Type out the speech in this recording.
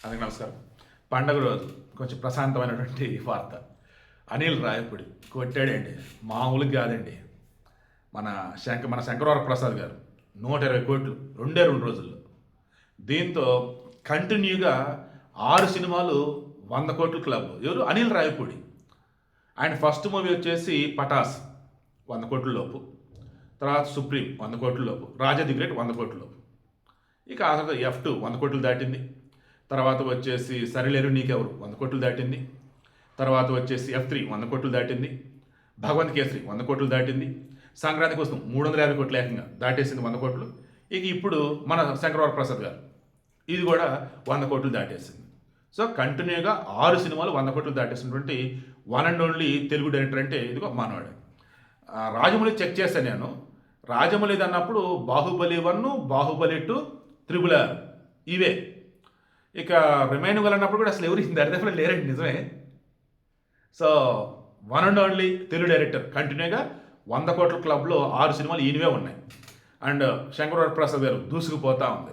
అందరికీ నమస్కారం. పండగ రోజు కొంచెం ప్రశాంతమైనటువంటి వార్త. అనిల్ రాయపూడి కొట్టాడండి. మామూలుగా కాదండి. మన శంకరవర ప్రసాద్ గారు 120 కోట్లు రెండే 2 రోజుల్లో. దీంతో కంటిన్యూగా 6 సినిమాలు 100 కోట్ల క్లబ్. ఎవరు? అనిల్ రాయపూడి. ఆయన ఫస్ట్ మూవీ వచ్చేసి పటాస్ 100 కోట్ల లోపు, తర్వాత సుప్రీం 100 కోట్ల లోపు, రాజా ది గ్రేట్ 100 కోట్ల లోపు. ఇక ఆ తర్వాత F2 100 కోట్లు దాటింది. తర్వాత వచ్చేసి సరిలేరు నీకెవరు 100 కోట్లు దాటింది. తర్వాత వచ్చేసి F3 100 కోట్లు దాటింది. భగవంత్ కేసరి 100 కోట్లు దాటింది. సంక్రాంతి కోసం 350 కోట్లు ఏకంగా దాటేసింది 100 కోట్లు. ఇక ఇప్పుడు మన శంకరవర ప్రసాద్ గారు ఇది కూడా 100 కోట్లు దాటేసింది. సో కంటిన్యూగా 6 సినిమాలు 100 కోట్లు దాటేసినటువంటి one and only Telugu director అంటే ఇదిగో మనవాడే. రాజమౌళి చెక్ చేశాను నేను. రాజమౌళి అన్నప్పుడు బాహుబలి 1, బాహుబలి 2, RRR ఇవే. ఇక రిమైనింగ్ అన్నప్పుడు కూడా అసలు ఎవరు దరిదాపులో లేరండి, నిజమే. So one and only Telugu director కంటిన్యూగా 100 కోట్ల క్లబ్లో 6 సినిమాలు ఈయనవే ఉన్నాయి. అండ్ శంకరవర ప్రసాద్ గారు దూసుకుపోతూ ఉంది.